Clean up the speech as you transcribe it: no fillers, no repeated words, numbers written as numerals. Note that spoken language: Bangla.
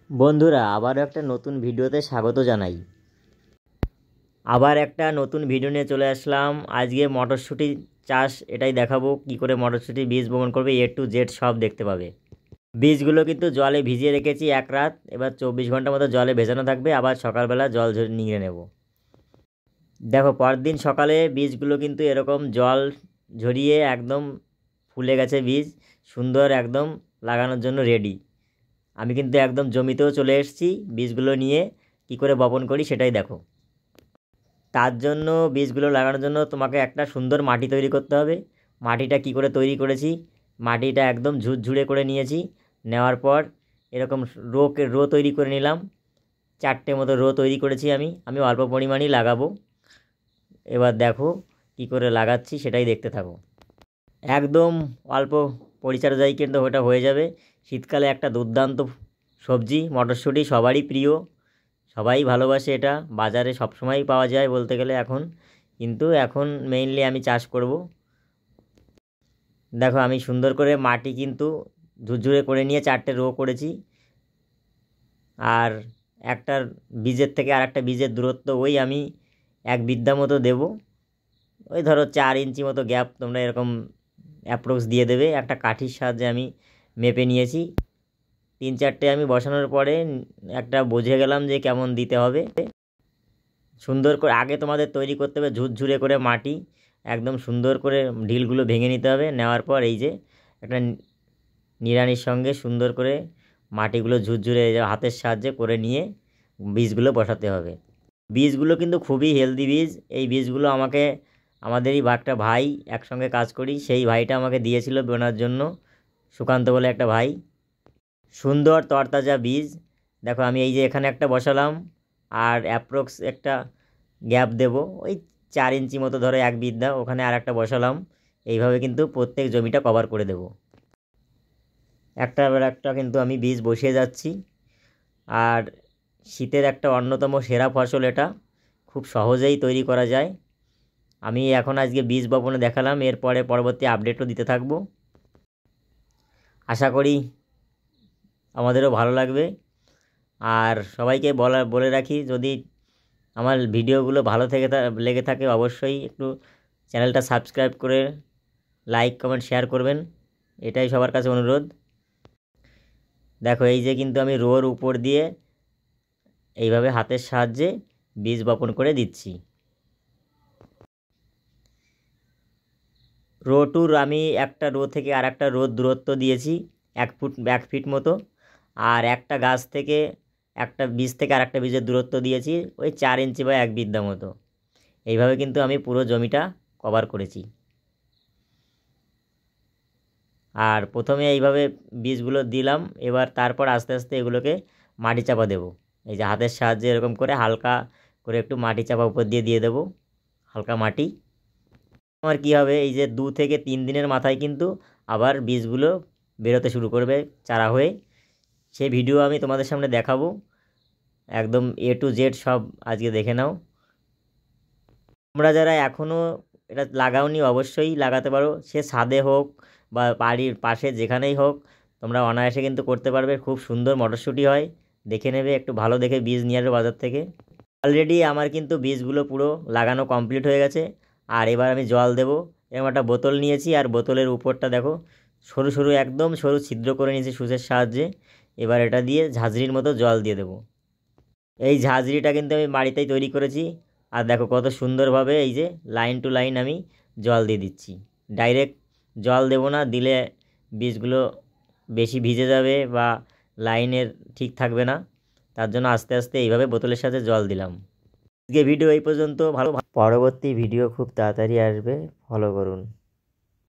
বন্ধুরা আবারও একটা নতুন ভিডিওতে স্বাগত জানাই। আবার একটা নতুন ভিডিও নিয়ে চলে আসলাম। আজকে মটরশুঁটি চাষ এটাই দেখাবো, কি করে মটরশুঁটি বীজ বপন করবে, A to Z সব দেখতে পাবে। বীজগুলো কিন্তু জলে ভিজিয়ে রেখেছি এক রাত, এবার 24 ঘন্টা মতো জলে ভেজানো থাকবে, আবার সকালবেলা জল নিয়ে নেব। দেখো পরদিন সকালে বীজগুলো কিন্তু এরকম জল ঝরিয়ে একদম ফুলে গেছে, বীজ সুন্দর একদম লাগানোর জন্য রেডি। আমি কিন্তু একদম জমিতেও চলে এসেছি, বীজগুলো নিয়ে কি করে বপন করি সেটাই দেখো। তার জন্য বীজগুলো লাগানোর জন্য তোমাকে একটা সুন্দর মাটি তৈরি করতে হবে। মাটিটা কি করে তৈরি করেছি, মাটিটা একদম ঝুরঝুরে করে নিয়েছি। নেওয়ার পর এরকম রো তৈরি করে নিলাম। 4টে মতো রো তৈরি করেছি আমি অল্প পরিমাণেই লাগাবো। এবার দেখো কি করে লাগাচ্ছি সেটাই দেখতে থাকো। একদম অল্প পরিচর্যায় কিন্তু ওটা হয়ে যাবে। শীতকালে একটা দুর্দান্ত সবজি মটরশুঁটি, সবারই প্রিয়, সবাই ভালোবাসে। এটা বাজারে সবসময়ই পাওয়া যায় বলতে গেলে এখন, কিন্তু এখন মেইনলি আমি চাষ করব। দেখো আমি সুন্দর করে মাটি কিন্তু ঝুরঝুরে করে নিয়ে 4টে রো করেছি। আর একটার বীজের থেকে আর একটা বীজের দূরত্ব ওই আমি 1 বিঘা মতো দেব। ওই ধরো 4 ইঞ্চি মতো গ্যাপ তোমরা এরকম অ্যাপ্রক্স দিয়ে দেবে। একটা কাঠির সাহায্যে আমি মেপে নিয়েছি। 3-4টে আমি বসানোর পরে একটা বুঝে গেলাম যে কেমন দিতে হবে। সুন্দর করে আগে তোমাদের তৈরি করতে হবে ঝুরঝুরে করে মাটি, একদম সুন্দর করে ঢিলগুলো ভেঙে নিতে হবে। নেওয়ার পর এই যে একটা নিড়ানির সঙ্গে সুন্দর করে মাটিগুলো ঝুরঝুরে হাতের সাহায্যে করে নিয়ে বীজগুলো বসাতে হবে। বীজগুলো কিন্তু খুবই হেলদি বীজ। এই বীজগুলো আমাকে আমাদেরই একটা ভাই, একসঙ্গে কাজ করি, সেই ভাইটা আমাকে দিয়েছিল বোনার জন্য, সুকান্ত বলে একটা ভাই। সুন্দর তরতাজা বীজ। দেখো আমি এই যে এখানে একটা বসালাম, আর অ্যাপ্রক্স একটা গ্যাপ দেব ওই 4 ইঞ্চি মতো, ধরো 1 বিঘা, ওখানে আর একটা বসালাম। এইভাবে কিন্তু প্রত্যেক জমিটা কভার করে দেব। একটার পর একটা কিন্তু আমি বীজ বসিয়ে যাচ্ছি। আর শীতের একটা অন্যতম সেরা ফসল এটা, খুব সহজেই তৈরি করা যায়। আমি এখন আজকে বীজ বপনে দেখালাম, এরপরে পরবর্তী আপডেটও দিতে থাকবো। আশা করি আমাদেরও ভালো লাগবে। আর সবাইকে বলে রাখি, যদি আমার ভিডিওগুলো ভালো লেগে থাকে অবশ্যই একটু চ্যানেলটা সাবস্ক্রাইব করে লাইক কমেন্ট শেয়ার করবেন, এটাই সবার কাছে অনুরোধ। দেখো এই যে কিন্তু আমি রোর উপর দিয়ে এইভাবে হাতের সাহায্যে বীজ বপন করে দিচ্ছি। রো টুর আমি একটা রো থেকে আর একটা রোর দূরত্ব দিয়েছি 1 ফিট মতো। আর একটা গাছ থেকে একটা বীজ থেকে আর একটা বীজের দূরত্ব দিয়েছি ওই 4 ইঞ্চি বা 1 বিঘা মতো। এইভাবে কিন্তু আমি পুরো জমিটা কভার করেছি। আর প্রথমে এইভাবে বীজগুলো দিলাম, এবার তারপর আস্তে আস্তে এগুলোকে মাটি চাপা দেবো। এই যে হাতের সাহায্যে এরকম করে হালকা করে একটু মাটি চাপা উপর দিয়ে দেবো, হালকা মাটি। আমার কী হবে, এই যে 2 থেকে 3 দিনের মাথায় কিন্তু আবার বীজগুলো বেরোতে শুরু করবে চারা হয়ে। সেই ভিডিও আমি তোমাদের সামনে দেখাবো, একদম A to Z সব আজকে দেখে নাও। তোমরা যারা এখনও এটা লাগাওনি অবশ্যই লাগাতে পারো, সে ছাদে হোক বা বাড়ির পাশে যেখানেই হোক, তোমরা অনায়াসে কিন্তু করতে পারবে। খুব সুন্দর মটরশুঁটি হয়, দেখে নেবে, একটু ভালো দেখে বীজ নিয়ে আসবে বাজার থেকে। অলরেডি আমার কিন্তু বীজগুলো পুরো লাগানো কমপ্লিট হয়ে গেছে। আর এবার আমি জল দেব। এরকম একটা বোতল নিয়েছি, আর বোতলের উপরটা দেখো সরু সরু একদম সরু ছিদ্র করে নিয়েছি সুচের সাহায্যে। এবার এটা দিয়ে ঝাঁঝরির মতো জল দিয়ে দেবো। এই ঝাঁঝরিটা কিন্তু আমি বাড়িতেই তৈরি করেছি। আর দেখো কত সুন্দরভাবে এই যে লাইন টু লাইন আমি জল দিয়ে দিচ্ছি। ডাইরেক্ট জল দেবো না, দিলে বীজগুলো বেশি ভিজে যাবে বা লাইনের ঠিক থাকবে না। তার জন্য আস্তে আস্তে এইভাবে বোতলের সাথে জল দিলাম। আজকে ভিডিও এই পর্যন্ত। পরবর্তী ভিডিও খুব তাড়াতাড়ি আসবে, ফলো করুন।